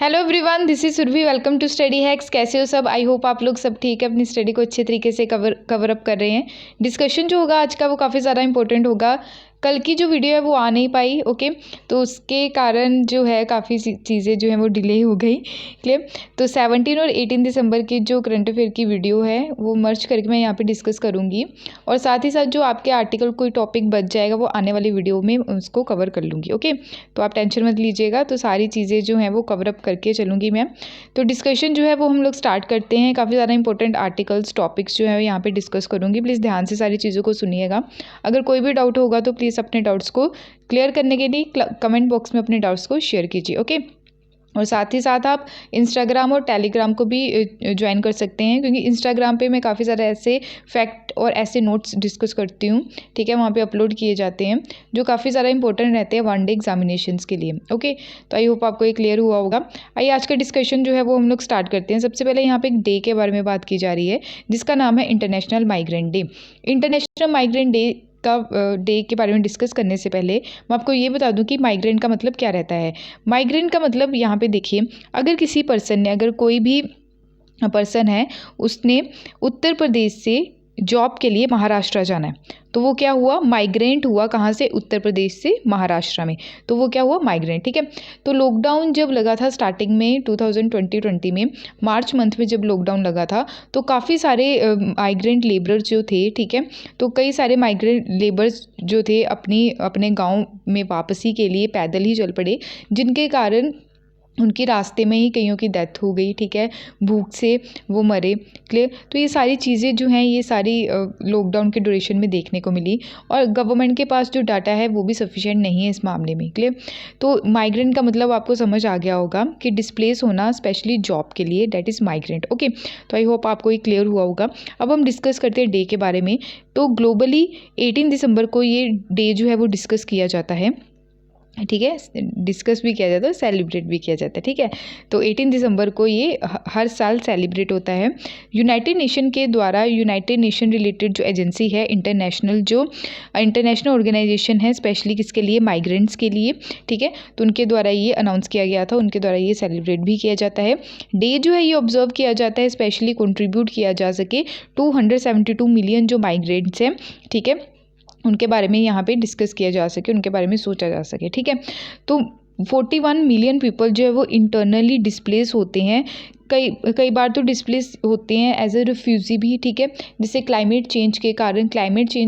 Hello everyone, this is Surabhi. Welcome to Study Hacks. कैसे हो सब? आई होप आप लोग सब ठीक है, अपनी स्टडी को अच्छे तरीके से कवर अप कर रहे हैं। डिस्कशन जो होगा आज का वो काफ़ी ज़्यादा इंपॉर्टेंट होगा। कल की जो वीडियो है वो आ नहीं पाई, ओके, तो उसके कारण जो है काफ़ी चीज़ें जो हैं वो डिले हो गई। क्लियर? तो 17 और 18 दिसंबर की जो करंट अफेयर की वीडियो है वो मर्ज करके मैं यहाँ पे डिस्कस करूँगी, और साथ ही साथ जो आपके आर्टिकल कोई टॉपिक बच जाएगा वो आने वाली वीडियो में उसको कवर कर लूँगी। ओके, तो आप टेंशन मत लीजिएगा, तो सारी चीज़ें जो हैं वो कवर अप करके चलूँगी मैं। तो डिस्कशन जो है वो हम लोग स्टार्ट करते हैं। काफ़ी ज़्यादा इंपॉर्टेंट आर्टिकल्स टॉपिक्स जो है यहाँ पे डिस्कस करूँगी। प्लीज़ ध्यान से सारी चीज़ों को सुनिएगा। अगर कोई भी डाउट होगा तो प्लीज़ अपने डाउट्स को क्लियर करने के लिए कमेंट बॉक्स में अपने डाउट्स को शेयर कीजिए। ओके, और साथ ही साथ आप इंस्टाग्राम और टेलीग्राम को भी ज्वाइन कर सकते हैं, क्योंकि इंस्टाग्राम पे मैं काफ़ी ज़्यादा ऐसे फैक्ट और ऐसे नोट्स डिस्कस करती हूँ। ठीक है, वहाँ पे अपलोड किए जाते हैं जो काफ़ी ज़्यादा इंपॉर्टेंट रहते हैं वन डे एग्जामिनेशंस के लिए। ओके, तो आई होप आपको ये क्लियर हुआ होगा। आइए आज का डिस्कशन जो है वो हम लोग स्टार्ट करते हैं। सबसे पहले यहाँ पे एक डे के बारे में बात की जा रही है जिसका नाम है international migrant day. International migrant day का डे के बारे में डिस्कस करने से पहले मैं आपको ये बता दूं कि माइग्रेंट का मतलब क्या रहता है। माइग्रेंट का मतलब यहाँ पे देखिए, अगर किसी पर्सन ने, अगर कोई भी पर्सन है, उसने उत्तर प्रदेश से जॉब के लिए महाराष्ट्र जाना है, तो वो क्या हुआ? माइग्रेंट हुआ। कहाँ से? उत्तर प्रदेश से महाराष्ट्र में, तो वो क्या हुआ? माइग्रेंट। ठीक है, तो लॉकडाउन जब लगा था स्टार्टिंग में 2020 में, मार्च मंथ में जब लॉकडाउन लगा था, तो काफ़ी सारे माइग्रेंट लेबरर्स जो थे, ठीक है, तो कई सारे माइग्रेंट लेबर्स जो थे अपने गाँव में वापसी के लिए पैदल ही चल पड़े, जिनके कारण उनकी रास्ते में ही कईयों की डेथ हो गई। ठीक है, भूख से वो मरे। क्लियर? तो ये सारी चीज़ें जो हैं ये सारी लॉकडाउन के ड्यूरेशन में देखने को मिली, और गवर्नमेंट के पास जो डाटा है वो भी सफिशिएंट नहीं है इस मामले में। क्लियर? तो माइग्रेंट का मतलब आपको समझ आ गया होगा कि डिस्प्लेस होना, स्पेशली जॉब के लिए, डेट इज़ माइग्रेंट। ओके, तो आई होप आपको ये क्लियर हुआ होगा। अब हम डिस्कस करते हैं डे के बारे में। तो ग्लोबली 18 दिसंबर को ये डे जो है वो डिस्कस किया जाता है। ठीक है, डिस्कस भी किया जाता है, सेलिब्रेट भी किया जाता है। ठीक है, तो 18 दिसंबर को ये हर साल सेलिब्रेट होता है। यूनाइटेड नेशन के द्वारा, यूनाइटेड नेशन रिलेटेड जो एजेंसी है, इंटरनेशनल ऑर्गेनाइजेशन है, स्पेशली किसके लिए? माइग्रेंट्स के लिए। ठीक है, तो उनके द्वारा ये अनाउंस किया गया था, उनके द्वारा ये सेलिब्रेट भी किया जाता है। डे जो है ये ऑब्जर्व किया जाता है, स्पेशली कंट्रीब्यूट किया जा सके 272 मिलियन जो माइग्रेंट्स हैं, ठीक है, उनके बारे में यहाँ पे डिस्कस किया जा सके, उनके बारे में सोचा जा सके। ठीक है, तो 41 मिलियन पीपल जो है वो इंटरनली डिस्प्लेस होते हैं। कई बार तो डिस्प्लेस होते हैं एज ए रिफ्यूज़ी भी। ठीक है, जैसे क्लाइमेट चेंज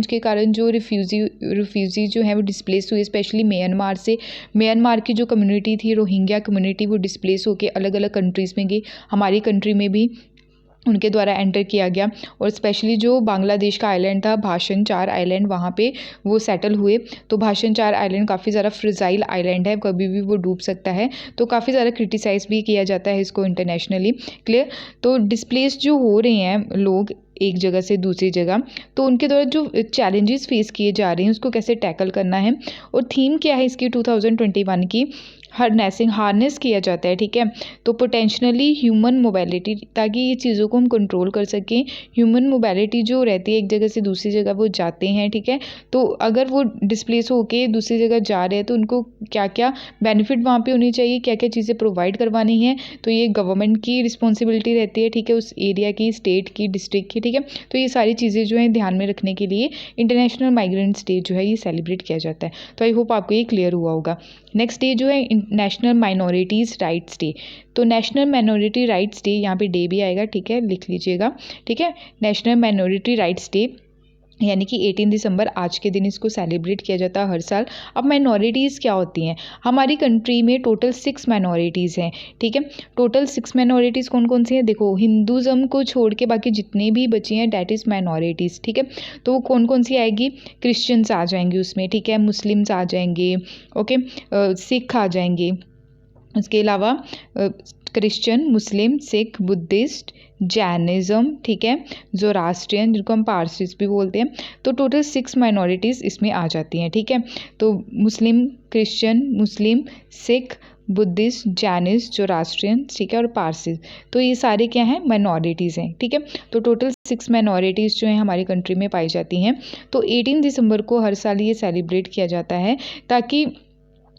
के कारण जो रिफ्यूज़ी जो है वो डिस्प्लेस हुए, स्पेशली म्यांमार की जो कम्युनिटी थी, रोहिंग्या कम्युनिटी, वो डिस्प्लेस होकर अलग अलग कंट्रीज़ में गई। हमारी कंट्री में भी उनके द्वारा एंटर किया गया, और स्पेशली जो बांग्लादेश का आइलैंड था, भाषण 4 आइलैंड, वहाँ पे वो सेटल हुए। तो भाषण 4 आइलैंड काफ़ी ज़्यादा फ्रिजाइल आइलैंड है, कभी भी वो डूब सकता है, तो काफ़ी ज़्यादा क्रिटिसाइज़ भी किया जाता है इसको इंटरनेशनली। क्लियर? तो डिस्प्लेस जो हो रहे हैं लोग एक जगह से दूसरी जगह, तो उनके द्वारा जो चैलेंजेस फेस किए जा रहे हैं उसको कैसे टैकल करना है, और थीम क्या है इसकी 2021 की? हार्नेस किया जाता है। ठीक है, तो पोटेंशनली ह्यूमन मोबिलिटी, ताकि ये चीज़ों को हम कंट्रोल कर सकें। ह्यूमन मोबिलिटी जो रहती है, एक जगह से दूसरी जगह वो जाते हैं, ठीक है, तो अगर वो डिस्प्लेस होके दूसरी जगह जा रहे हैं तो उनको क्या क्या बेनिफिट वहाँ पे होनी चाहिए, क्या क्या चीज़ें प्रोवाइड करवानी है, तो ये गवर्नमेंट की रिस्पॉन्सिबिलिटी रहती है। ठीक है, उस एरिया की, स्टेट की, डिस्ट्रिक्ट की। ठीक है, तो ये सारी चीज़ें जो है ध्यान में रखने के लिए इंटरनेशनल माइग्रेंट्स डे जो है ये सेलिब्रेट किया जाता है। तो आई होप आपको ये क्लियर हुआ होगा। नेक्स्ट डे जो है नेशनल माइनॉरिटीज़ राइट्स डे। तो नेशनल माइनॉरिटी राइट्स डे, यहाँ पे डे भी आएगा, ठीक है, लिख लीजिएगा। ठीक है, नेशनल माइनॉरिटी राइट्स डे यानी कि 18 दिसंबर आज के दिन इसको सेलिब्रेट किया जाता है हर साल। अब माइनॉरिटीज़ क्या होती हैं? हमारी कंट्री में टोटल 6 माइनॉरिटीज़ हैं। ठीक है, टोटल 6 माइनॉरिटीज़ कौन कौन सी हैं? देखो, हिंदुज़म को छोड़ के बाकी जितने भी बचे हैं डैट इज़ माइनॉरिटीज़। ठीक है, तो वो कौन कौन सी आएगी? क्रिश्चियंस आ जाएंगे उसमें, ठीक है, मुस्लिम्स आ जाएंगे, ओके, सिख आ जाएंगे, उसके अलावा क्रिश्चियन, मुस्लिम, सिख, बुद्धिस्ट, जैनिज़्म, ठीक है, ज़ोरास्ट्रियन, जिनको हम पारसीज भी बोलते हैं। तो टोटल 6 माइनॉरिटीज़ इसमें आ जाती हैं। ठीक है, तो मुस्लिम, क्रिश्चियन, मुस्लिम, सिख, बुद्धिस्ट, जैनिस, ज़ोरास्ट्रियन, ठीक है, और पारसीज, तो ये सारे क्या हैं? माइनॉरिटीज़ हैं। ठीक है, तो टोटल 6 माइनॉरिटीज़ जो हैं हमारी कंट्री में पाई जाती हैं। तो 18 दिसंबर को हर साल ये सेलिब्रेट किया जाता है, ताकि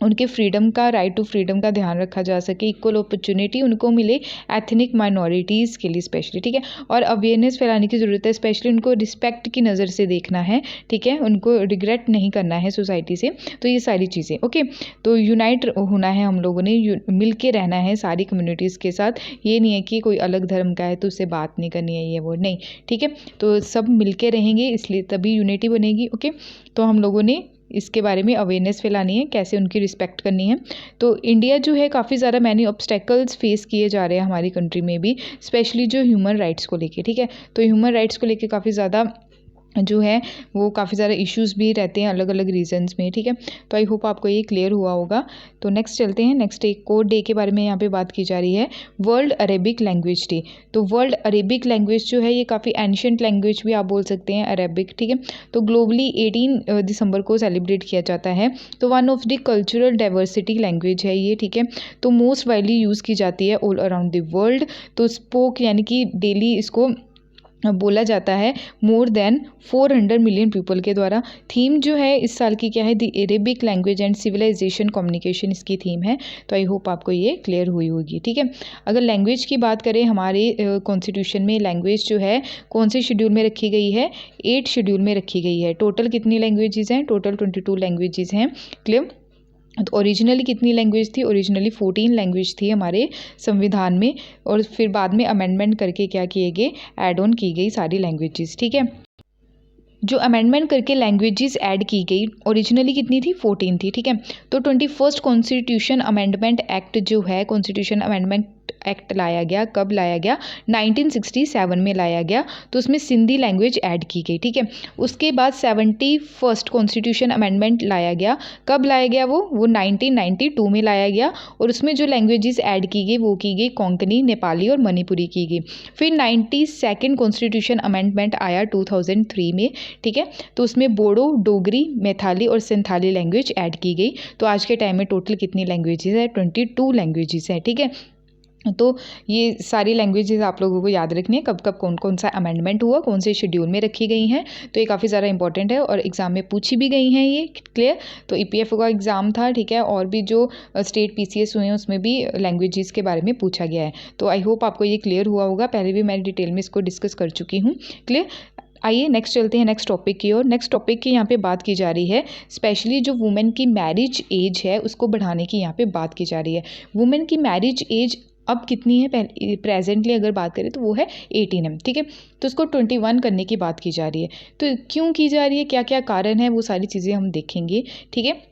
उनके फ्रीडम का, राइट टू फ्रीडम का ध्यान रखा जा सके, इक्वल अपॉर्चुनिटी उनको मिले एथनिक माइनॉरिटीज़ के लिए स्पेशली, ठीक है। और अवेयरनेस फैलाने की ज़रूरत है, स्पेशली उनको रिस्पेक्ट की नज़र से देखना है, ठीक है, उनको रिग्रेट नहीं करना है सोसाइटी से। तो ये सारी चीज़ें, ओके। तो यूनाइट होना है हम लोगों ने, मिल के रहना है सारी कम्युनिटीज़ के साथ। ये नहीं है कि कोई अलग धर्म का है तो उससे बात नहीं करनी है, ये वो नहीं, ठीक है। तो सब मिल के रहेंगे, इसलिए तभी यूनिटी बनेगी, ओके। तो हम लोगों ने इसके बारे में अवेयरनेस फैलानी है, कैसे उनकी रिस्पेक्ट करनी है। तो इंडिया जो है काफ़ी ज़्यादा मैनी ऑब्स्टेकल्स फेस किए जा रहे हैं हमारी कंट्री में भी, स्पेशली जो ह्यूमन राइट्स को लेके, ठीक है। तो ह्यूमन राइट्स को लेके काफ़ी ज़्यादा जो है वो काफ़ी ज़्यादा इश्यूज़ भी रहते हैं अलग अलग रीजन्स में, ठीक है। तो आई होप आपको ये क्लियर हुआ होगा। तो नेक्स्ट चलते हैं, नेक्स्ट एक कोड डे के बारे में यहाँ पे बात की जा रही है, वर्ल्ड अरेबिक लैंग्वेज डे। तो वर्ल्ड अरेबिक लैंग्वेज जो है ये काफ़ी एंशियंट लैंग्वेज भी आप बोल सकते हैं, अरेबिक, ठीक है। तो ग्लोबली 18 दिसंबर को सेलिब्रेट किया जाता है। तो one of the cultural diversity language है ये, ठीक है। तो मोस्ट वाइडली यूज़ की जाती है ऑल अराउंड द वर्ल्ड। तो स्पोक यानी कि डेली इसको बोला जाता है मोर देन 400 मिलियन पीपल के द्वारा। थीम जो है इस साल की क्या है, the Arabic language and civilization communication इसकी थीम है। तो आई होप आपको ये क्लियर हुई होगी, ठीक है। अगर लैंग्वेज की बात करें, हमारे कॉन्स्टिट्यूशन में लैंग्वेज जो है कौन से शेड्यूल में रखी गई है, 8 शेड्यूल में रखी गई है। टोटल कितनी लैंग्वेजेस हैं, टोटल 22 लैंग्वेजेस हैं, क्लियर। तो ओरिजिनली कितनी लैंग्वेज थी, ओरिजिनली 14 लैंग्वेज थी हमारे संविधान में, और फिर बाद में अमेंडमेंट करके क्या किए गए, ऐड ऑन की गई सारी लैंग्वेजेस, ठीक है। जो अमेंडमेंट करके लैंग्वेजेस ऐड की गई, ओरिजिनली कितनी थी, 14 थी, ठीक है। तो 21st कॉन्स्टिट्यूशन अमेंडमेंट एक्ट जो है, कॉन्स्टिट्यूशन अमेंडमेंट एक्ट लाया गया, कब लाया गया, 1967 में लाया गया। तो उसमें सिंधी लैंग्वेज ऐड की गई, ठीक है। उसके बाद 71st कॉन्स्टिट्यूशन अमेंडमेंट लाया गया, कब लाया गया, वो 1992 में लाया गया। और उसमें जो लैंग्वेजेस ऐड की गई वो की गई कोंकणी, नेपाली और मणिपुरी की गई। फिर 92nd कॉन्स्टिट्यूशन अमेंडमेंट आया 2003 में, ठीक है। तो उसमें बोडो, डोगरी, मैथाली और सिंथाली लैंग्वेज ऐड की गई। तो आज के टाइम में टोटल कितनी लैंग्वेजेस है, 22 लैंग्वेजेस है, ठीक है। तो ये सारी लैंग्वेजेस आप लोगों को याद रखनी है, कब कब कौन कौन सा अमेंडमेंट हुआ, कौन से शेड्यूल में रखी गई हैं। तो ये काफ़ी ज़्यादा इंपॉर्टेंट है और एग्ज़ाम में पूछी भी गई हैं ये, क्लियर। तो ईपीएफओ का एग्ज़ाम था, ठीक है, और भी जो स्टेट पीसीएस हुए हैं उसमें भी लैंग्वेजेस के बारे में पूछा गया है। तो आई होप आपको ये क्लियर हुआ होगा, पहले भी मैं डिटेल में इसको डिस्कस कर चुकी हूँ, क्लियर। आइए नेक्स्ट चलते हैं नेक्स्ट टॉपिक की ओर। नेक्स्ट टॉपिक की यहाँ पे बात की जा रही है, स्पेशली जो वुमेन की मैरिज एज है उसको बढ़ाने की यहाँ पे बात की जा रही है। वुमेन की मैरिज एज अब कितनी है, पहले प्रेजेंटली अगर बात करें तो वो है 18 है, ठीक है। तो उसको 21 करने की बात की जा रही है। तो क्यों की जा रही है, क्या क्या कारण है, वो सारी चीज़ें हम देखेंगे, ठीक है।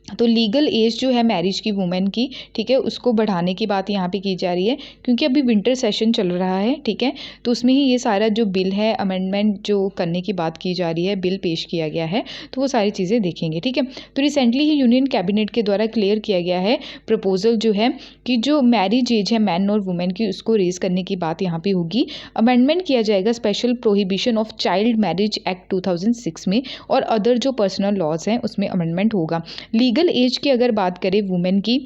तो लीगल एज जो है मैरिज की वुमेन की, ठीक है, उसको बढ़ाने की बात यहाँ पे की जा रही है, क्योंकि अभी विंटर सेशन चल रहा है, ठीक है। तो उसमें ही ये सारा जो बिल है, अमेंडमेंट जो करने की बात की जा रही है, बिल पेश किया गया है, तो वो सारी चीज़ें देखेंगे, ठीक है। तो रिसेंटली ही यूनियन कैबिनेट के द्वारा क्लियर किया गया है प्रपोजल जो है कि जो मैरिज एज है मैन और वुमेन की, उसको रेज करने की बात यहाँ पे होगी। अमेंडमेंट किया जाएगा special prohibition of child marriage act 2006 में, और अदर जो पर्सनल लॉज हैं उसमें अमेंडमेंट होगा। लीगल एज की अगर बात करें वुमेन की,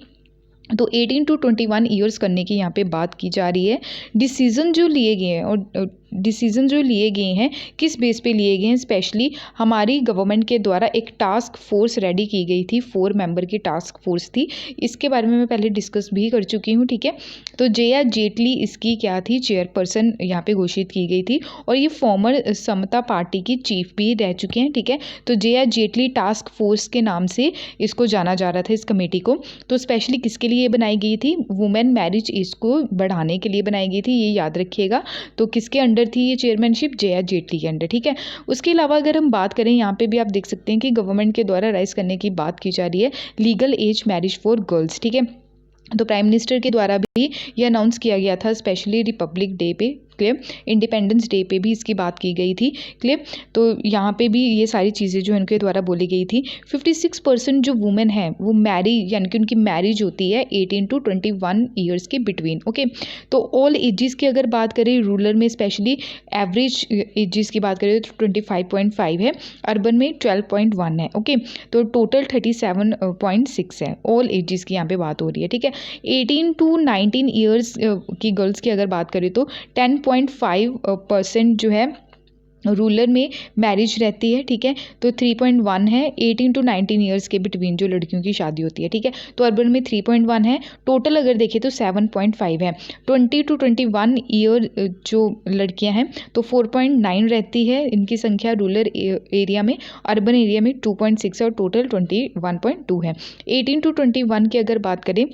तो 18 to 21 ईयर्स करने की यहाँ पे बात की जा रही है। डिसीज़न जो लिए गए हैं, और डिसीज़न जो लिए गए हैं किस बेस पे लिए गए हैं, स्पेशली हमारी गवर्नमेंट के द्वारा एक टास्क फोर्स रेडी की गई थी, 4 मेंबर की टास्क फोर्स थी। इसके बारे में मैं पहले डिस्कस भी कर चुकी हूँ, ठीक है। तो जया जेटली इसकी क्या थी, चेयरपर्सन यहाँ पे घोषित की गई थी, और ये फॉर्मर समता पार्टी की चीफ भी रह चुके हैं, ठीक है। तो जया जेटली टास्क फोर्स के नाम से इसको जाना जा रहा था, इस कमेटी को। तो स्पेशली किसके लिए बनाई गई थी, वुमेन मैरिज एज को बढ़ाने के लिए बनाई गई थी, ये याद रखिएगा। तो किसके अंडर थी ये चेयरमैनशिप, जया जेटली के अंडर, ठीक है। उसके अलावा अगर हम बात करें, यहाँ पे भी आप देख सकते हैं कि गवर्नमेंट के द्वारा राइज करने की बात की जा रही है legal age marriage for girls, ठीक है। तो प्राइम मिनिस्टर के द्वारा भी ये अनाउंस किया गया था, स्पेशली रिपब्लिक डे पे, क्लियर, इंडिपेंडेंस डे पे भी इसकी बात की गई थी, क्लियर। तो यहाँ पे भी ये सारी चीज़ें जो इनके द्वारा बोली गई थी। 56% जो वुमेन है वो मैरी, यानी कि उनकी मैरिज होती है 18 to 21 ईयर्स के बिटवीन, ओके। तो ऑल एजेस की अगर बात करें, रूरल में स्पेशली एवरेज एजेस की बात करें तो 25.5 है, अर्बन में 12.1 है, ओके। तो टोटल 37.6 है, ऑल एजेस की यहाँ पे बात हो रही है, ठीक है। 18 to 19 ईयर्स की गर्ल्स की अगर बात करें तो 10.5% जो है रूरल में मैरिज रहती है, ठीक है, तो 3.1 है। 18 to 19 ईयर्स के बिटवीन जो लड़कियों की शादी होती है, ठीक है, तो अर्बन में 3.1 है। टोटल अगर देखें तो 7.5 है। 20 to 21 ईयर जो लड़कियां हैं तो 4.9 रहती है इनकी संख्या रूरल एरिया में। अर्बन एरिया में 2.6 है और टोटल 21.2 है। 18 to 21 की अगर बात करें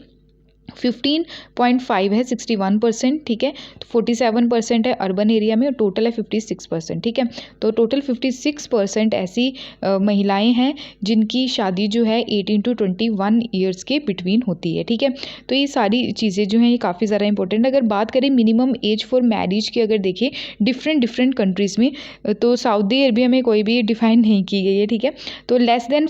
15.5 है, 61%, ठीक है, तो 47% है अर्बन एरिया में और टोटल है 56%, ठीक है, तो टोटल 56% ऐसी महिलाएं हैं जिनकी शादी जो है 18 to 21 ईयर्स के बिटवीन होती है, ठीक है। तो ये सारी चीज़ें जो हैं ये काफ़ी ज़्यादा इंपॉर्टेंट। अगर बात करें मिनिमम एज फॉर मैरिज की, अगर देखें डिफरेंट कंट्रीज़ में, तो सऊदी अरबिया में कोई भी डिफाइन नहीं की गई है, ठीक है, तो लेस देन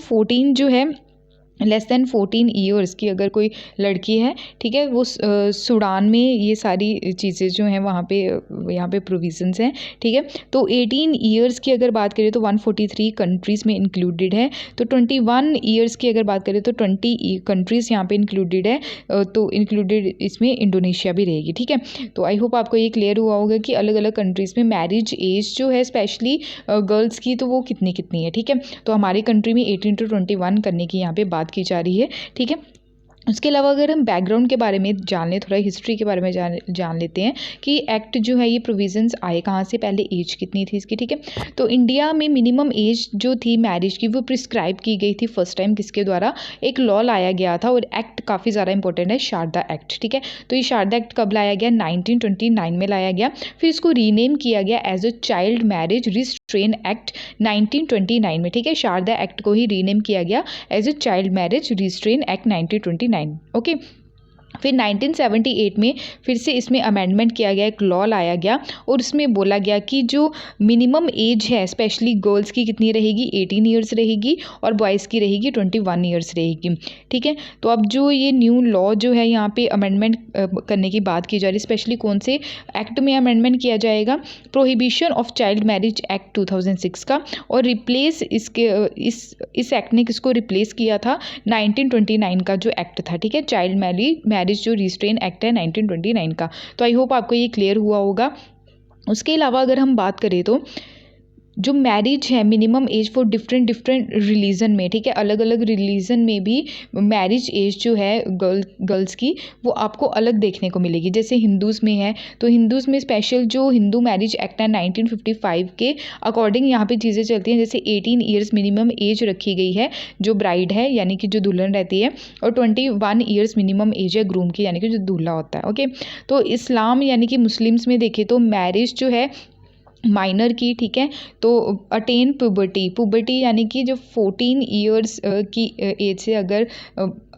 14 ईयर्स की अगर कोई लड़की है, ठीक है, वो सूडान में ये सारी चीज़ें जो हैं वहाँ पे प्रोविजंस हैं, ठीक है। तो 18 ईयर्स की अगर बात करें तो 143 कंट्रीज़ में इंक्लूडेड है। तो 21 ईयर्स की अगर बात करें तो 20 कंट्रीज़ यहाँ पे इंक्लूडेड है, तो इंक्लूडेड इसमें इंडोनेशिया भी रहेगी, ठीक है। तो आई होप आपको ये क्लियर हुआ होगा कि अलग अलग कंट्रीज़ में मैरिज एज जो है स्पेशली गर्ल्स की तो वो कितनी है, ठीक है। तो हमारी कंट्री में 18 to 21 करने की यहाँ पे बात की जा रही है, ठीक है। उसके अलावा अगर हम बैकग्राउंड के बारे में जान लें, थोड़ा हिस्ट्री के बारे में जान लेते हैं कि एक्ट जो है ये प्रोविजंस आए कहाँ से, पहले एज कितनी थी इसकी, ठीक है। तो इंडिया में मिनिमम एज जो थी मैरिज की वो प्रिस्क्राइब की गई थी फर्स्ट टाइम किसके द्वारा, एक लॉ लाया गया था और एक्ट काफ़ी ज़्यादा इंपॉर्टेंट है, शारदा एक्ट, ठीक है। तो ये शारदा एक्ट कब लाया गया, 1929 में लाया गया। फिर इसको रीनेम किया गया as a child marriage restrain act 1929 में, ठीक है। शारदा एक्ट को ही रीनेम किया गया as a child marriage restrain act 1929, okay. फिर 1978 में फिर से इसमें अमेंडमेंट किया गया, एक लॉ लाया गया और उसमें बोला गया कि जो मिनिमम एज है स्पेशली गर्ल्स की कितनी रहेगी, 18 ईयर्स रहेगी और बॉयज़ की रहेगी 21 ईयर्स रहेगी, ठीक है। तो अब जो ये न्यू लॉ जो है यहाँ पे अमेंडमेंट करने की बात की जा रही है, स्पेशली कौन से एक्ट में अमेंडमेंट किया जाएगा, prohibition of child marriage act 2006 का, और रिप्लेस इसके इस एक्ट ने किसको रिप्लेस किया था, 1929 का जो एक्ट था, ठीक है, चाइल्ड मैरिज जो रिस्ट्रेन एक्ट है 1929 का। तो आई होप आपको ये क्लियर हुआ होगा। उसके अलावा अगर हम बात करें तो जो मैरिज है minimum age for different religion में, ठीक है, अलग अलग रिलीजन में भी मैरिज एज जो है गर्ल्स की वो आपको अलग देखने को मिलेगी। जैसे हिंदूज़ में है तो हिंदूज़ में स्पेशल जो हिंदू मैरिज एक्ट है 1955 के अकॉर्डिंग यहाँ पे चीज़ें चलती हैं। जैसे 18 ईयर्स मिनिमम एज रखी गई है जो ब्राइड है यानी कि जो दुल्हन रहती है, और 21 ईयर्स मिनिमम एज है ग्रूम की यानी कि जो दूल्हा होता है, ओके। तो इस्लाम यानी कि मुस्लिम्स में देखें तो मैरिज जो है माइनर की, ठीक है, तो अटेन पुबर्टी यानी कि जो 14 ईयर्स की एज से अगर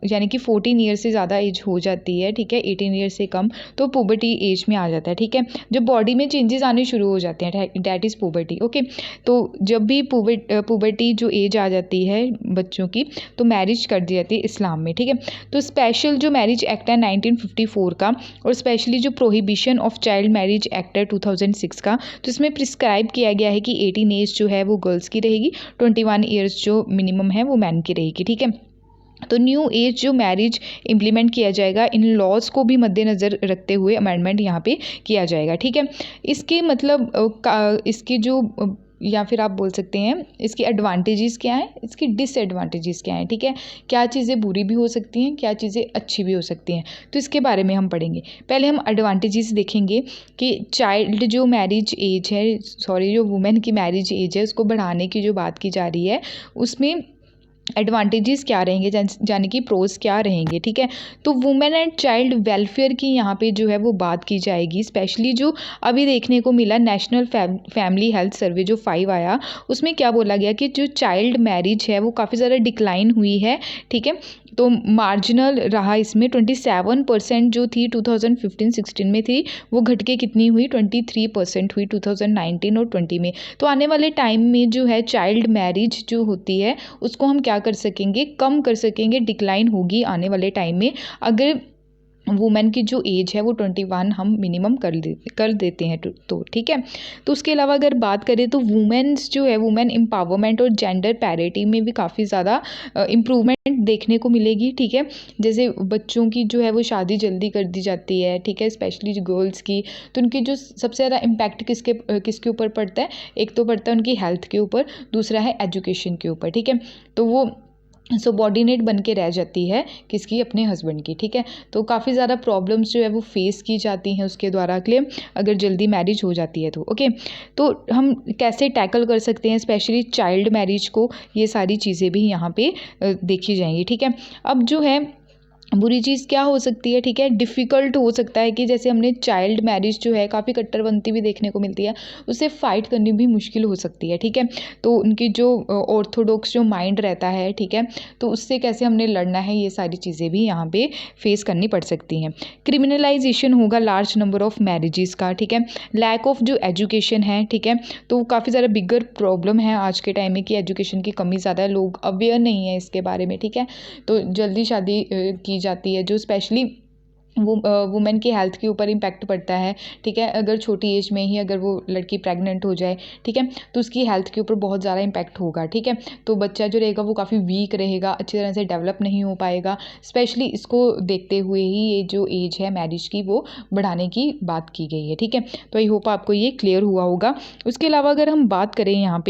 यानी कि 14 ईयर से ज़्यादा एज हो जाती है, ठीक है, 18 ईयर से कम, तो पुबर्टी एज में आ जाता है, ठीक है। जब बॉडी में चेंजेस आने शुरू हो जाते हैं डैट इज़ पुबर्टी, ओके। तो जब भी पुबर्टी जो एज आ जाती है बच्चों की तो मैरिज कर दी जाती है इस्लाम में, ठीक है। तो स्पेशल जो मैरिज एक्ट है 1954 का और स्पेशली जो prohibition of child marriage act है 2006 का, तो इसमें प्रिस्क्राइब किया गया है कि 18 एज जो है वो गर्ल्स की रहेगी, 21 ईयर्स जो मिनिमम है वो मैन की रहेगी, ठीक है। तो न्यू एज जो मैरिज इम्प्लीमेंट किया जाएगा, इन लॉज को भी मद्देनज़र रखते हुए अमेंडमेंट यहाँ पे किया जाएगा, ठीक है। इसके मतलब इसके जो या फिर आप बोल सकते हैं इसकी एडवांटेजेस क्या हैं, इसकी डिसएडवांटेजेस क्या हैं, ठीक है, क्या चीज़ें बुरी भी हो सकती हैं, क्या चीज़ें अच्छी भी हो सकती हैं, तो इसके बारे में हम पढ़ेंगे। पहले हम एडवांटेजेस देखेंगे कि चाइल्ड जो मैरिज एज है जो वुमेन की मैरिज एज है उसको बढ़ाने की जो बात की जा रही है उसमें एडवांटेजेस क्या रहेंगे, यानी कि प्रोज क्या रहेंगे, ठीक है। तो वुमेन एंड चाइल्ड वेलफेयर की यहाँ पे जो है वो बात की जाएगी। स्पेशली जो अभी देखने को मिला नेशनल फैमिली हेल्थ सर्वे जो 5 आया, उसमें क्या बोला गया कि जो चाइल्ड मैरिज है वो काफ़ी ज़्यादा डिक्लाइन हुई है, ठीक है। तो मार्जिनल रहा इसमें 27% जो थी 2015-16 में थी वो घट के कितनी हुई 23% हुई 2019 और 20 में। तो आने वाले टाइम में जो है चाइल्ड मैरिज जो होती है उसको हम क्या कर सकेंगे, कम कर सकेंगे, डिक्लाइन होगी आने वाले टाइम में अगर वुमेन की जो एज है वो 21 हम मिनिमम कर देते हैं तो ठीक है। तो उसके अलावा अगर बात करें तो वुमेन्स जो है, वुमेन एम्पावरमेंट और जेंडर पैरिटी में भी काफ़ी ज़्यादा इम्प्रूवमेंट देखने को मिलेगी, ठीक है। जैसे बच्चों की जो है वो शादी जल्दी कर दी जाती है, ठीक है, स्पेशली जो गर्ल्स की, तो उनकी जो सबसे ज़्यादा इम्पैक्ट किसके ऊपर पड़ता है, एक तो पड़ता है उनकी हेल्थ के ऊपर, दूसरा है एजुकेशन के ऊपर, ठीक है। तो वो सबॉर्डिनेट बन के रह जाती है किसकी, अपने हस्बैंड की, ठीक है। तो काफ़ी ज़्यादा प्रॉब्लम्स जो है वो फेस की जाती हैं उसके द्वारा क्लियर, अगर जल्दी मैरिज हो जाती है तो ओके। तो हम कैसे टैकल कर सकते हैं स्पेशली चाइल्ड मैरिज को, ये सारी चीज़ें भी यहाँ पे देखी जाएंगी, ठीक है। अब जो है बुरी चीज़ क्या हो सकती है, ठीक है, डिफ़िकल्ट हो सकता है कि जैसे हमने चाइल्ड मैरिज जो है काफ़ी कट्टरपंथी भी देखने को मिलती है, उससे फ़ाइट करनी भी मुश्किल हो सकती है, ठीक है। तो उनकी जो ऑर्थोडॉक्स जो माइंड रहता है, ठीक है, तो उससे कैसे हमने लड़ना है, ये सारी चीज़ें भी यहाँ पे फेस करनी पड़ सकती हैं। क्रिमिनलाइजेशन होगा लार्ज नंबर ऑफ मैरिजेस का, ठीक है। लैक ऑफ जो एजुकेशन है, ठीक है, तो काफ़ी ज़्यादा बिगर प्रॉब्लम है आज के टाइम में कि एजुकेशन की कमी ज़्यादा है, लोग अवेयर नहीं है इसके बारे में, ठीक है। तो जल्दी शादी की जाती है, जो स्पेशली वुमेन की हेल्थ के ऊपर इम्पैक्ट पड़ता है, ठीक है। अगर छोटी एज में ही अगर वो लड़की प्रेग्नेंट हो जाए, ठीक है, तो उसकी हेल्थ के ऊपर बहुत ज़्यादा इम्पैक्ट होगा, ठीक है। तो बच्चा जो रहेगा वो काफ़ी वीक रहेगा, अच्छी तरह से डेवलप नहीं हो पाएगा। स्पेशली इसको देखते हुए ही ये जो एज है मैरिज की वो बढ़ाने की बात की गई है, ठीक है। तो आई होप आपको ये क्लियर हुआ होगा। उसके अलावा अगर हम बात करें यहाँ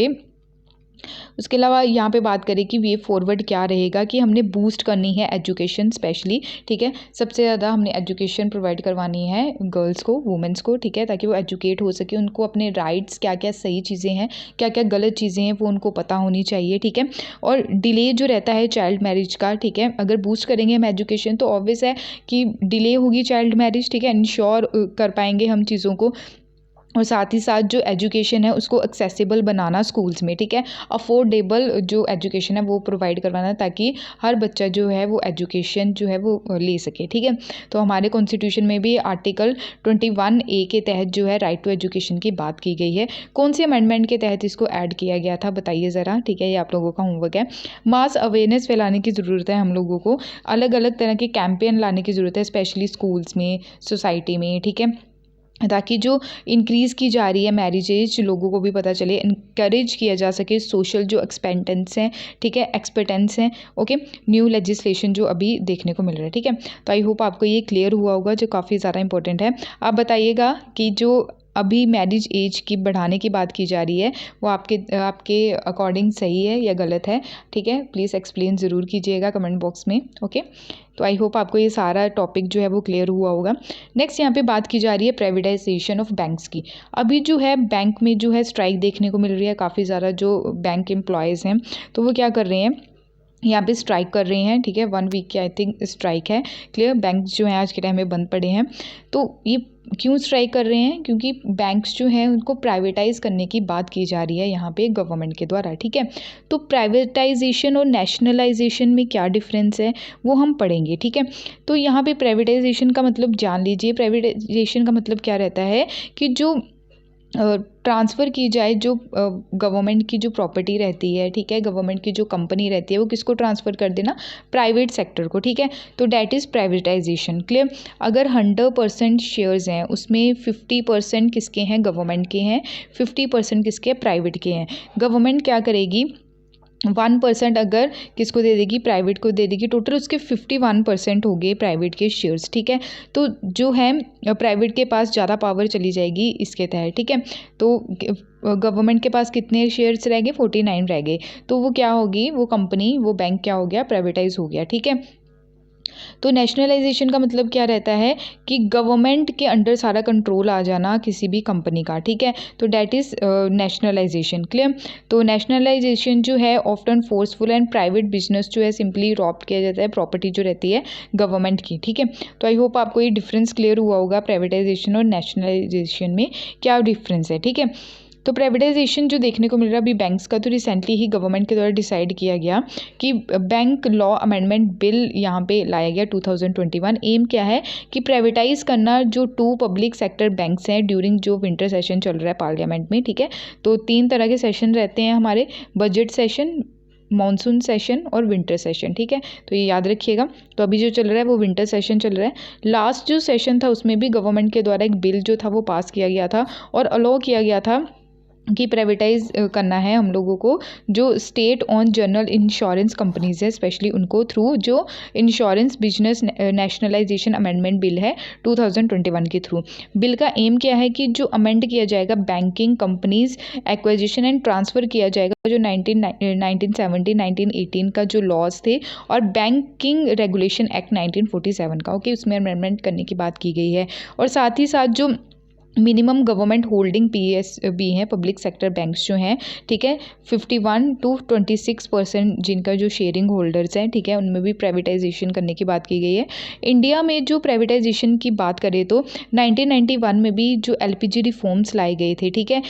पे बात करें कि वे फॉरवर्ड क्या रहेगा, कि हमने बूस्ट करनी है एजुकेशन स्पेशली, ठीक है। सबसे ज़्यादा हमने एजुकेशन प्रोवाइड करवानी है गर्ल्स को, वुमेन्स को, ठीक है, ताकि वो एजुकेट हो सके, उनको अपने राइट्स क्या क्या सही चीज़ें हैं, क्या क्या गलत चीज़ें हैं, वो उनको पता होनी चाहिए, ठीक है। और डिले जो रहता है चाइल्ड मैरिज का, ठीक है, अगर बूस्ट करेंगे हम एजुकेशन तो ऑब्वियस है कि डिले होगी चाइल्ड मैरिज, ठीक है, इंश्योर कर पाएंगे हम चीज़ों को। और साथ ही साथ जो एजुकेशन है उसको एक्सेसिबल बनाना स्कूल्स में, ठीक है, अफोर्डेबल जो एजुकेशन है वो प्रोवाइड करवाना, ताकि हर बच्चा जो है वो एजुकेशन जो है वो ले सके, ठीक है। तो हमारे कॉन्स्टिट्यूशन में भी आर्टिकल 21A के तहत जो है राइट टू एजुकेशन की बात की गई है। कौन से अमेंडमेंट के तहत इसको ऐड किया गया था बताइए ज़रा, ठीक है, ये आप लोगों का होमवर्क है। मास अवेयरनेस फैलाने की ज़रूरत है हम लोगों को, अलग अलग तरह के कैंपेन लाने की ज़रूरत है, स्पेशली स्कूल्स में, सोसाइटी में, ठीक है, ताकि जो इंक्रीज़ की जा रही है मैरिज एज लोगों को भी पता चले, इनकरेज किया जा सके सोशल जो एक्सपेक्टेंस हैं, ठीक है, एक्सपेक्टेंस हैं, ओके, न्यू लेजिस्लेशन जो अभी देखने को मिल रहा है, ठीक है। तो आई होप आपको ये क्लियर हुआ होगा, जो काफ़ी ज़्यादा इंपॉर्टेंट है। आप बताइएगा कि जो अभी मैरिज एज की बढ़ाने की बात की जा रही है वो आपके अकॉर्डिंग सही है या गलत है, ठीक है, प्लीज़ एक्सप्लेन ज़रूर कीजिएगा कमेंट बॉक्स में, ओके। तो आई होप आपको ये सारा टॉपिक जो है वो क्लियर हुआ होगा। नेक्स्ट यहाँ पे बात की जा रही है प्राइवेटाइजेशन ऑफ बैंक्स की। अभी जो है बैंक में जो है स्ट्राइक देखने को मिल रही है, काफ़ी ज़्यादा जो बैंक एम्प्लॉयज़ हैं तो वो क्या कर रहे हैं, यहाँ पे स्ट्राइक कर रहे हैं, ठीक है, 1 वीक की आई थिंक स्ट्राइक है, क्लियर। बैंक जो है आज के टाइम में बंद पड़े हैं। तो ये क्यों स्ट्राइक कर रहे हैं, क्योंकि बैंक्स जो हैं उनको प्राइवेटाइज़ करने की बात की जा रही है यहाँ पे गवर्नमेंट के द्वारा, ठीक है। तो प्राइवेटाइजेशन और नेशनलाइजेशन में क्या डिफरेंस है वो हम पढ़ेंगे, ठीक है। तो यहाँ पे प्राइवेटाइजेशन का मतलब जान लीजिए, प्राइवेटाइजेशन का मतलब क्या रहता है कि जो ट्रांसफ़र की जाए, जो गवर्नमेंट की जो प्रॉपर्टी रहती है, ठीक है, गवर्नमेंट की जो कंपनी रहती है वो किसको ट्रांसफ़र कर देना, प्राइवेट सेक्टर को, ठीक है। तो डैट इज़ प्राइवेटाइजेशन, क्लियर। अगर 100% शेयर्स हैं उसमें 50% किसके हैं, गवर्नमेंट के हैं, 50% किसके, प्राइवेट के हैं। गवर्नमेंट क्या करेगी, 1% अगर किसको दे देगी, प्राइवेट को दे देगी, टोटल उसके 51% हो गए प्राइवेट के शेयर्स, ठीक है। तो जो है प्राइवेट के पास ज़्यादा पावर चली जाएगी इसके तहत, ठीक है। तो गवर्नमेंट के पास कितने शेयर्स रह गए, 49 रह गए। तो वो क्या होगी, वो कंपनी, वो बैंक क्या हो गया, प्राइवेटाइज हो गया, ठीक है। तो नेशनलाइजेशन का मतलब क्या रहता है कि गवर्नमेंट के अंडर सारा कंट्रोल आ जाना किसी भी कंपनी का, ठीक है। तो डैट इज़ नेशनलाइजेशन, क्लियर। तो नेशनलाइजेशन जो है often forceful and private business जो है सिंपली रॉब किया जाता है प्रॉपर्टी जो रहती है गवर्नमेंट की, ठीक है। तो आई होप आपको ये डिफरेंस क्लियर हुआ होगा, प्राइवेटाइजेशन और नेशनलाइजेशन में क्या डिफरेंस है, ठीक है। तो प्राइवेटाइजेशन जो देखने को मिल रहा है अभी बैंक्स का, तो रिसेंटली ही गवर्नमेंट के द्वारा डिसाइड किया गया कि बैंक लॉ अमेंडमेंट बिल यहाँ पे लाया गया 2021। एम क्या है कि प्राइवेटाइज करना जो 2 पब्लिक सेक्टर बैंक्स हैं ड्यूरिंग जो विंटर सेशन चल रहा है पार्लियामेंट में, ठीक है। तो 3 तरह के सेशन रहते हैं हमारे, बजट सेशन, मानसून सेशन और विंटर सेशन, ठीक है, तो ये याद रखिएगा। तो अभी जो चल रहा है वो विंटर सेशन चल रहा है। लास्ट जो सेशन था उसमें भी गवर्नमेंट के द्वारा एक बिल जो था वो पास किया गया था और अलाउ किया गया था कि प्राइवेटाइज करना है हम लोगों को जो state on general insurance companies है, स्पेशली उनको थ्रू जो insurance business nationalisation amendment bill है 2021 के थ्रू। बिल का एम क्या है कि जो अमेंड किया जाएगा banking companies acquisition and transfer किया जाएगा जो 1970 1918 का जो लॉज थे और बैंकिंग रेगुलेशन एक्ट 1947 का, ओके, उसमें अमेंडमेंट करने की बात की गई है। और साथ ही साथ जो मिनिमम गवर्नमेंट होल्डिंग PSB हैं, पब्लिक सेक्टर बैंक्स जो हैं, ठीक है, 51 to 26% जिनका जो शेयरिंग होल्डर्स हैं, ठीक है, उनमें भी प्राइवेटाइजेशन करने की बात की गई है। इंडिया में जो प्राइवेटाइजेशन की बात करें तो 1991 में भी जो LPG रिफॉर्म्स लाए गए थे, ठीक है,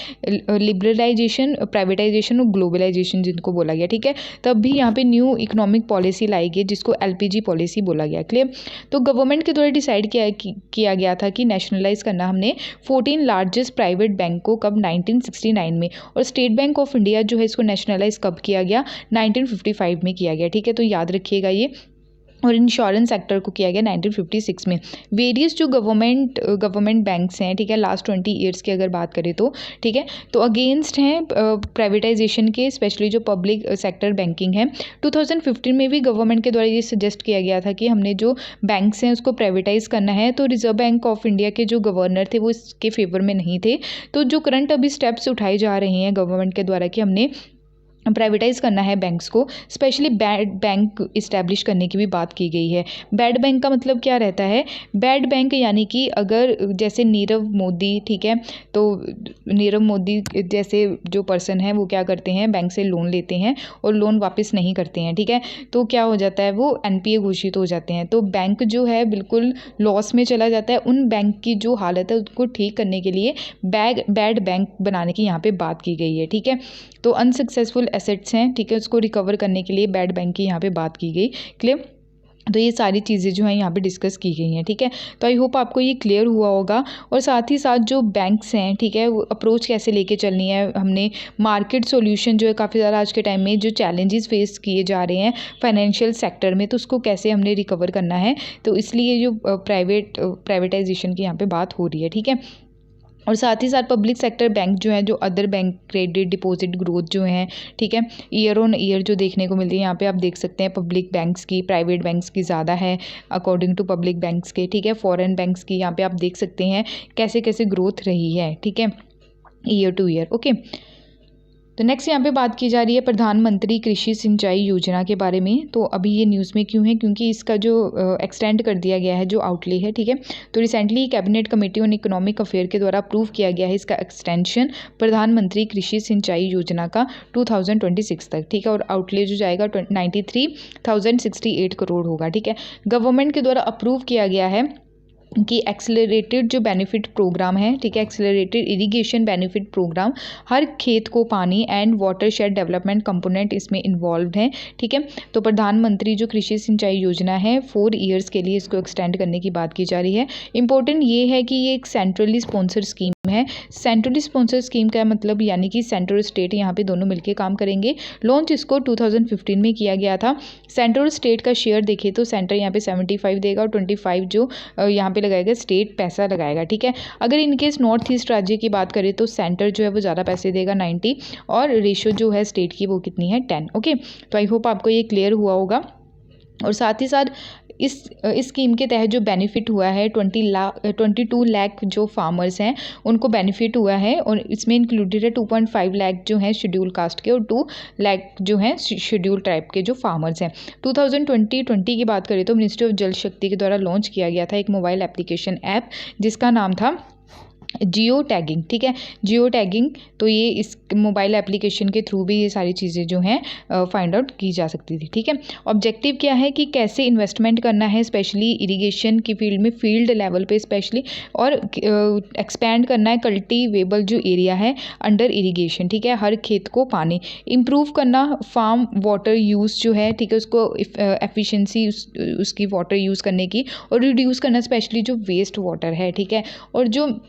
लिबरलाइजेशन, प्राइवेटाइजेशन और ग्लोबलाइजेशन जिनको बोला गया, ठीक है, तब भी यहाँ पे न्यू इकोनॉमिक पॉलिसी लाई गई जिसको LPG पॉलिसी बोला गया, क्लियर। तो गवर्नमेंट के द्वारा डिसाइड किया गया था कि नेशनलाइज करना हमने 14 लार्जेस्ट प्राइवेट बैंक को कब 1969 में, और स्टेट बैंक ऑफ इंडिया जो है इसको नेशनलाइज कब किया गया 1955 में किया गया, ठीक है, तो याद रखिएगा ये। और इंश्योरेंस सेक्टर को किया गया 1956 में। वेरियस जो गवर्नमेंट बैंक्स हैं, ठीक है, लास्ट 20 ईयर्स की अगर बात करें तो, ठीक है, तो अगेंस्ट हैं प्राइवेटाइजेशन के, स्पेशली जो पब्लिक सेक्टर बैंकिंग है। 2015 में भी गवर्नमेंट के द्वारा ये सजेस्ट किया गया था कि हमने जो बैंक्स हैं उसको प्राइवेटाइज करना है, तो रिजर्व बैंक ऑफ इंडिया के जो गवर्नर थे वो इसके फेवर में नहीं थे। तो जो करंट अभी स्टेप्स उठाए जा रहे हैं गवर्नमेंट के द्वारा कि हमने प्राइवेटाइज करना है बैंक्स को, स्पेशली बैड बैंक इस्टेब्लिश करने की भी बात की गई है। बैड बैंक का मतलब क्या रहता है? बैड बैंक यानी कि अगर जैसे नीरव मोदी, ठीक है, तो नीरव मोदी जैसे जो पर्सन है वो क्या करते हैं, बैंक से लोन लेते हैं और लोन वापस नहीं करते हैं, ठीक है, तो क्या हो जाता है, वो NPA घोषित हो जाते हैं। तो बैंक जो है बिल्कुल लॉस में चला जाता है। उन बैंक की जो हालत है उसको ठीक करने के लिए बैड बैंक बनाने की यहाँ पे बात की गई है, ठीक है। तो अनसक्सेसफुल एसेट्स हैं, ठीक है, उसको रिकवर करने के लिए बैड बैंक की यहाँ पे बात की गई, क्लियर। तो ये सारी चीज़ें जो हैं यहाँ पे डिस्कस की गई हैं, ठीक है। तो आई होप आपको ये क्लियर हुआ होगा। और साथ ही साथ जो बैंक्स हैं, ठीक है, वो अप्रोच कैसे लेके चलनी है, हमने मार्केट सॉल्यूशन जो है काफ़ी ज़्यादा आज के टाइम में जो चैलेंजेस फेस किए जा रहे हैं फाइनेंशियल सेक्टर में, तो उसको कैसे हमने रिकवर करना है, तो इसलिए जो प्राइवेटाइजेशन की यहाँ पर बात हो रही है, ठीक है। और साथ ही साथ पब्लिक सेक्टर बैंक जो है, जो other bank credit deposit growth जो है, ठीक है, ईयर ऑन ईयर जो देखने को मिलती है, यहाँ पे आप देख सकते हैं पब्लिक बैंक्स की, प्राइवेट बैंक्स की ज़्यादा है अकॉर्डिंग टू पब्लिक बैंक्स के, ठीक है। फॉरेन बैंक्स की यहाँ पे आप देख सकते हैं कैसे कैसे ग्रोथ रही है, ठीक है, ईयर टू ईयर, ओके। तो नेक्स्ट यहाँ पे बात की जा रही है प्रधानमंत्री कृषि सिंचाई योजना के बारे में। तो अभी ये न्यूज़ में क्यों है, क्योंकि इसका जो एक्सटेंड कर दिया गया है जो आउटले है, ठीक है। तो recently cabinet committee on economic affair के द्वारा अप्रूव किया गया है इसका एक्सटेंशन प्रधानमंत्री कृषि सिंचाई योजना का 2026 तक, ठीक है। और आउटले जो जाएगा 93,068 करोड़ होगा, ठीक है। गवर्नमेंट के द्वारा अप्रूव किया गया है कि एक्सेलरेटेड जो बेनिफिट प्रोग्राम है, ठीक है, एक्सेलरेटेड इरिगेशन बेनिफिट प्रोग्राम, हर खेत को पानी एंड वाटरशेड डेवलपमेंट कंपोनेंट इसमें इन्वॉल्व है, ठीक है। तो प्रधानमंत्री जो कृषि सिंचाई योजना है 4 ईयर्स के लिए इसको एक्सटेंड करने की बात की जा रही है। इंपॉर्टेंट ये है कि ये एक सेंट्रली स्पॉन्सर स्कीम है। सेंट्रली स्पॉन्सर स्कीम का मतलब यानी कि सेंट्रल स्टेट यहाँ पे दोनों मिलकर काम करेंगे। लॉन्च इसको 2015 में किया गया था। सेंट्रल स्टेट का शेयर देखें तो सेंटर यहाँ पे 75 देगा और 25 जो यहाँ पे लगाएगा स्टेट पैसा लगाएगा, ठीक है। अगर इनकेस नॉर्थ ईस्ट राज्य की बात करें तो सेंटर जो है वो ज़्यादा पैसे देगा 90 और रेशो जो है स्टेट की वो कितनी है 10, ओके। तो आई होप आपको ये क्लियर हुआ होगा। और साथ ही साथ इस स्कीम के तहत जो बेनिफिट हुआ है 22 लाख जो फार्मर्स हैं उनको बेनिफिट हुआ है, और इसमें इंक्लूडेड है 2.5 लाख जो हैं शेड्यूल कास्ट के और 2 लाख जो हैं शेड्यूल ट्राइब के जो फार्मर्स हैं। 2020 की बात करें तो मिनिस्ट्री ऑफ जल शक्ति के द्वारा लॉन्च किया गया था एक मोबाइल एप्लीकेशन ऐप जिसका नाम था जियो टैगिंग, ठीक है, जियो टैगिंग। तो ये इस मोबाइल एप्लीकेशन के थ्रू भी ये सारी चीज़ें जो हैं फाइंड आउट की जा सकती थी, ठीक है। ऑब्जेक्टिव क्या है कि कैसे इन्वेस्टमेंट करना है स्पेशली इरिगेशन की फील्ड में, फील्ड लेवल पे स्पेशली, और एक्सपैंड करना है कल्टीवेबल जो एरिया है अंडर इरिगेशन, ठीक है, हर खेत को पानी, इम्प्रूव करना फार्म वाटर यूज़ जो है, ठीक है, उसको एफिशिएंसी उसकी वाटर यूज़ करने की, और रिड्यूस करना स्पेशली जो वेस्ट वाटर है, ठीक है। और जो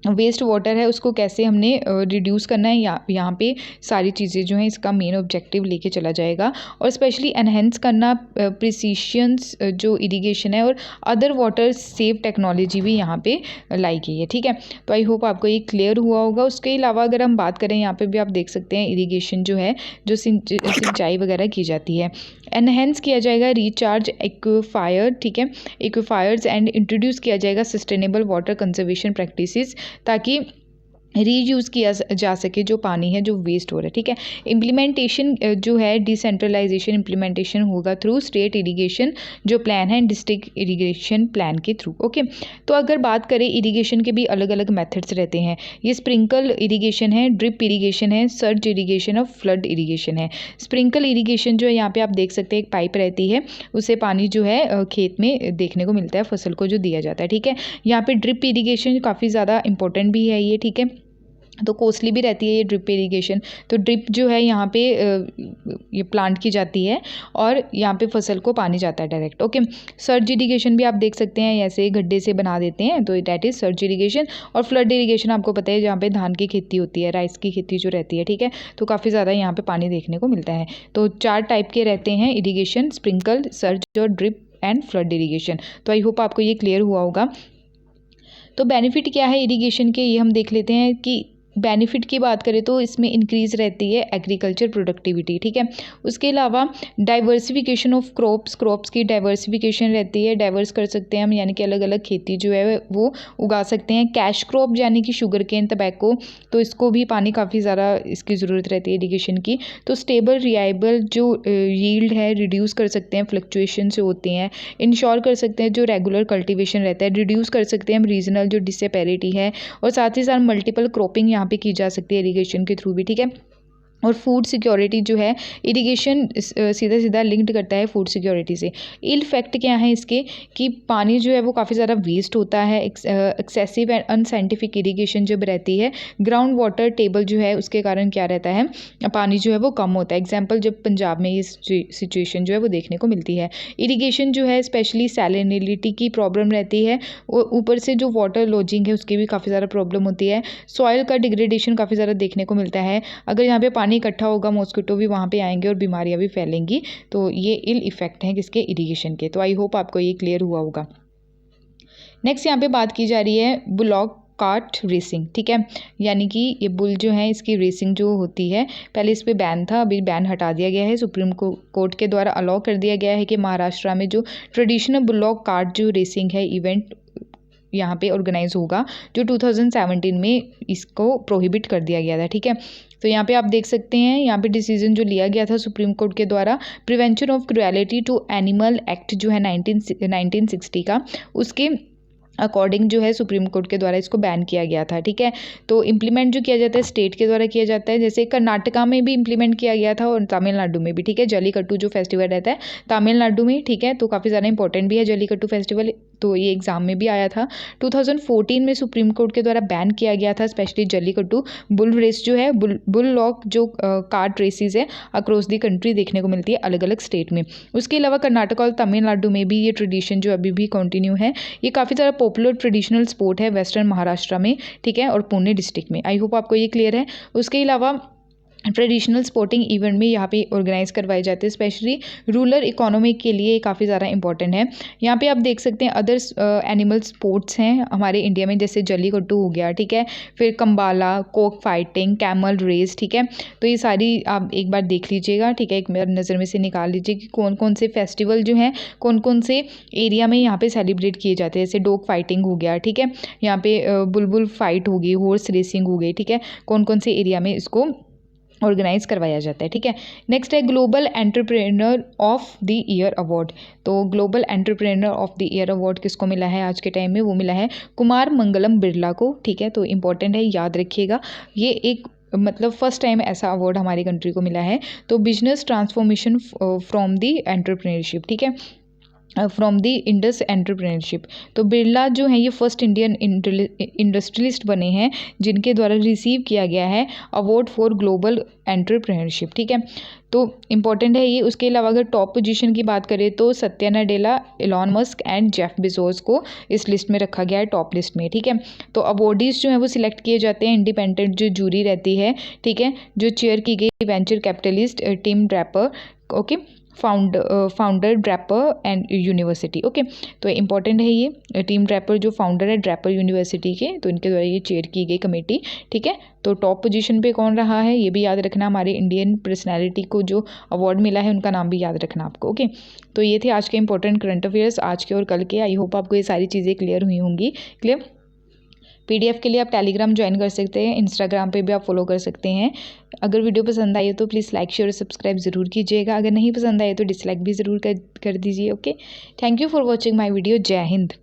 वेस्ट वाटर है उसको कैसे हमने रिड्यूस करना है, यहाँ पे सारी चीज़ें जो हैं इसका मेन ऑब्जेक्टिव लेके चला जाएगा। और स्पेशली एनहेंस करना प्रिसीशंस जो इरिगेशन है और अदर वाटर सेव टेक्नोलॉजी भी यहाँ पे लाई गई है। ठीक है, तो आई होप आपको ये क्लियर हुआ होगा। उसके अलावा अगर हम बात करें, यहाँ पे भी आप देख सकते हैं इरिगेशन जो है, जो सिंचाई वगैरह की जाती है, एनहेंस किया जाएगा रिचार्ज एक्वाफायर, ठीक है, एक्वाफायर्स एंड इंट्रोड्यूस किया जाएगा सस्टेनेबल वाटर कंजर्वेशन प्रैक्टिसेस, ताकि रीयूज़ किया जा सके जो पानी है जो वेस्ट हो रहा है। ठीक है, इम्प्लीमेंटेशन जो है डिसेंट्रलाइजेशन इम्प्लीमेंटेशन होगा थ्रू स्टेट इरिगेशन जो प्लान है, डिस्ट्रिक्ट इरिगेशन प्लान के थ्रू। ओके, तो अगर बात करें इरिगेशन के भी अलग अलग मेथड्स रहते हैं। ये स्प्रिंकल इरिगेशन है, ड्रिप इरिगेशन है, सर्ज इरिगेशन और फ्लड इरिगेशन है। स्प्रिंकल इरिगेशन जो है, यहाँ पे आप देख सकते हैं एक पाइप रहती है, उससे पानी जो है खेत में देखने को मिलता है, फसल को जो दिया जाता है। ठीक है, यहाँ पे ड्रिप इरिगेशन काफ़ी ज़्यादा इंपॉर्टेंट भी है ये। ठीक है, तो कॉस्टली भी रहती है ये ड्रिप इरिगेशन। तो ड्रिप जो है यहाँ पे ये प्लांट की जाती है और यहाँ पे फसल को पानी जाता है डायरेक्ट। ओके, सर्ज इरिगेशन भी आप देख सकते हैं, ऐसे गड्ढे से बना देते हैं, तो दैट इज़ सर्ज इरिगेशन। और फ्लड इरिगेशन आपको पता है जहाँ पे धान की खेती होती है, राइस की खेती जो रहती है। ठीक है, तो काफ़ी ज़्यादा यहाँ पे पानी देखने को मिलता है। तो 4 टाइप के रहते हैं इरिगेशन, स्प्रिंकल, सर्ज और ड्रिप एंड फ्लड इरिगेशन। तो आई होप आपको ये क्लियर हुआ होगा। तो बेनिफिट क्या है इरिगेशन के, ये हम देख लेते हैं कि बेनिफिट की बात करें तो इसमें इंक्रीज़ रहती है एग्रीकल्चर प्रोडक्टिविटी। ठीक है, उसके अलावा डाइवर्सिफिकेशन ऑफ क्रॉप्स की डाइवर्सिफिकेशन रहती है, डाइवर्स कर सकते हैं हम, यानी कि अलग अलग खेती जो है वो उगा सकते हैं। कैश क्रॉप यानी कि शुगर केन, टबैको, तो इसको भी पानी काफ़ी ज़्यादा इसकी ज़रूरत रहती है इरिगेशन की। तो स्टेबल रिलायबल जो यील्ड है रिड्यूस कर सकते हैं, फ्लक्चुएशन से होते हैं, इंश्योर कर सकते हैं जो रेगुलर कल्टिवेशन रहता है, रिड्यूस कर सकते हैं हम रीजनल जो डिसपेरिटी है, और साथ ही साथ मल्टीपल क्रॉपिंग यहाँ पे की जा सकती है इरिगेशन के थ्रू भी। ठीक है, और फूड सिक्योरिटी जो है इरिगेशन सीधा सीधा लिंक्ड करता है फूड सिक्योरिटी से। इल फैक्ट क्या है इसके कि पानी जो है वो काफ़ी ज़्यादा वेस्ट होता है, एक्सेसिव एंड अनसाइंटिफिक इरिगेशन जब रहती है, ग्राउंड वाटर टेबल जो है उसके कारण क्या रहता है, पानी जो है वो कम होता है। एग्जाम्पल जब पंजाब में ये सिचुएशन जो है वो देखने को मिलती है। इरिगेशन जो है स्पेशली सैलिनिटी की प्रॉब्लम रहती है, ऊपर से जो वाटर लॉजिंग है उसकी भी काफ़ी ज़्यादा प्रॉब्लम होती है। सॉइल का डिग्रेडेशन काफ़ी ज़्यादा देखने को मिलता है। अगर यहाँ पे पानी इकट्ठा होगा, मॉस्किटो भी वहाँ पे आएंगे और बीमारियाँ भी फैलेंगी। तो ये इल इफ़ेक्ट हैं किसके, इरिगेशन के। तो आई होप आपको ये क्लियर हुआ होगा। नेक्स्ट यहाँ पे बात की जा रही है बुलॉक कार्ट रेसिंग। ठीक है, यानी कि ये बुल जो है इसकी रेसिंग जो होती है, पहले इस पर बैन था, अभी बैन हटा दिया गया है, सुप्रीम कोर्ट के द्वारा अलाउ कर दिया गया है कि महाराष्ट्र में जो ट्रेडिशनल बुलॉक कार्ट जो रेसिंग है इवेंट यहाँ पे ऑर्गेनाइज होगा, जो 2017 में इसको प्रोहिबिट कर दिया गया था। ठीक है, तो यहाँ पे आप देख सकते हैं, यहाँ पे डिसीजन जो लिया गया था सुप्रीम कोर्ट के द्वारा, prevention of cruelty to animal act जो है 1960 का, उसके अकॉर्डिंग जो है सुप्रीम कोर्ट के द्वारा इसको बैन किया गया था। ठीक है, तो इम्प्लीमेंट जो किया जाता है स्टेट के द्वारा किया जाता है, जैसे कर्नाटका में भी इम्प्लीमेंट किया गया था और तमिलनाडु में भी। ठीक है, जल्लीकट्टू जो फेस्टिवल रहता है तमिलनाडु में। ठीक है, तो काफ़ी ज़्यादा इंपॉर्टेंट भी है जल्लीकट्टू फेस्टिवल, तो ये एग्जाम में भी आया था। 2014 में सुप्रीम कोर्ट के द्वारा बैन किया गया था स्पेशली जल्लीकट्टू। बुल रेस जो है, बुल लॉक जो कार्ट रेसिस है अक्रॉस दी कंट्री देखने को मिलती है अलग अलग स्टेट में। उसके अलावा कर्नाटका और तमिलनाडु में भी ये ट्रेडिशन जो अभी भी कंटिन्यू है। ये काफ़ी ज़्यादा पॉपुलर ट्रेडिशनल स्पोर्ट है वेस्टर्न महाराष्ट्र में। ठीक है, और पुणे डिस्ट्रिक्ट में। आई होप आपको ये क्लियर है। उसके अलावा ट्रेडिशनल स्पोर्टिंग इवेंट में यहाँ पे ऑर्गेनाइज करवाए जाते हैं, स्पेशली रूरल इकोनॉमी के लिए काफ़ी ज़्यादा इंपॉर्टेंट है। यहाँ पे आप देख सकते हैं अदर्स एनिमल स्पोर्ट्स हैं हमारे इंडिया में, जैसे जल्लीकट्टू हो गया। ठीक है, फिर Kambala, cock fighting, camel race. ठीक है, तो ये सारी आप एक बार देख लीजिएगा। ठीक है, एक नज़र में से निकाल लीजिए कि कौन कौन से फेस्टिवल जो हैं कौन कौन से एरिया में यहाँ पे सेलिब्रेट किए जाते हैं। जैसे डॉग फाइटिंग हो गया, ठीक है, यहाँ पे बुलबुल फाइट होगी, हॉर्स रेसिंग हो गई। ठीक है, कौन कौन से एरिया में इसको ऑर्गेनाइज करवाया जाता है। ठीक है, नेक्स्ट है global entrepreneur of the year award. तो global entrepreneur of the year award किसको मिला है आज के टाइम में, वो मिला है कुमार मंगलम बिरला को। ठीक है, तो इंपॉर्टेंट है, याद रखिएगा। ये एक मतलब फर्स्ट टाइम ऐसा अवार्ड हमारी कंट्री को मिला है। तो business transformation from the entrepreneurship. ठीक है, फ्रॉम द इंडस एंटरप्रेन्योरशिप। तो बिरला जो है ये फर्स्ट इंडियन इंडस्ट्रियलिस्ट बने हैं जिनके द्वारा रिसीव किया गया है अवार्ड फॉर ग्लोबल एंटरप्रेन्योरशिप। ठीक है, तो इम्पॉर्टेंट है ये। उसके अलावा अगर टॉप पोजीशन की बात करें तो Satya Nadella, Elon Musk and Jeff Bezos को इस लिस्ट में रखा गया है, टॉप लिस्ट में। ठीक है, तो अवॉर्डीज जो है वो सिलेक्ट किए जाते हैं, इंडिपेंडेंट जो जूरी रहती है। ठीक है, जो चेयर की गई venture capitalist Tim Draper, okay, founder Draper and university. Okay, तो इम्पॉर्टेंट है ये। टीम ड्रैपर जो फाउंडर है ड्रैपर यूनिवर्सिटी के, तो इनके द्वारा ये चेयर की गई कमेटी। ठीक है, तो टॉप पोजीशन पे कौन रहा है ये भी याद रखना। हमारे इंडियन पर्सनैलिटी को जो अवार्ड मिला है उनका नाम भी याद रखना आपको। ओके, तो ये थे आज के इंपॉर्टेंट करंट अफेयर्स आज के और कल के। आई होप आपको ये सारी चीज़ें क्लियर हुई होंगी। क्लियर? पीडीएफ के लिए आप टेलीग्राम ज्वाइन कर सकते हैं, इंस्टाग्राम पे भी आप फॉलो कर सकते हैं। अगर वीडियो पसंद आई हो तो प्लीज़ लाइक शेयर और सब्सक्राइब ज़रूर कीजिएगा। अगर नहीं पसंद आए तो डिसलाइक भी ज़रूर कर दीजिए। Okay, thank you for watching my video. जय हिंद।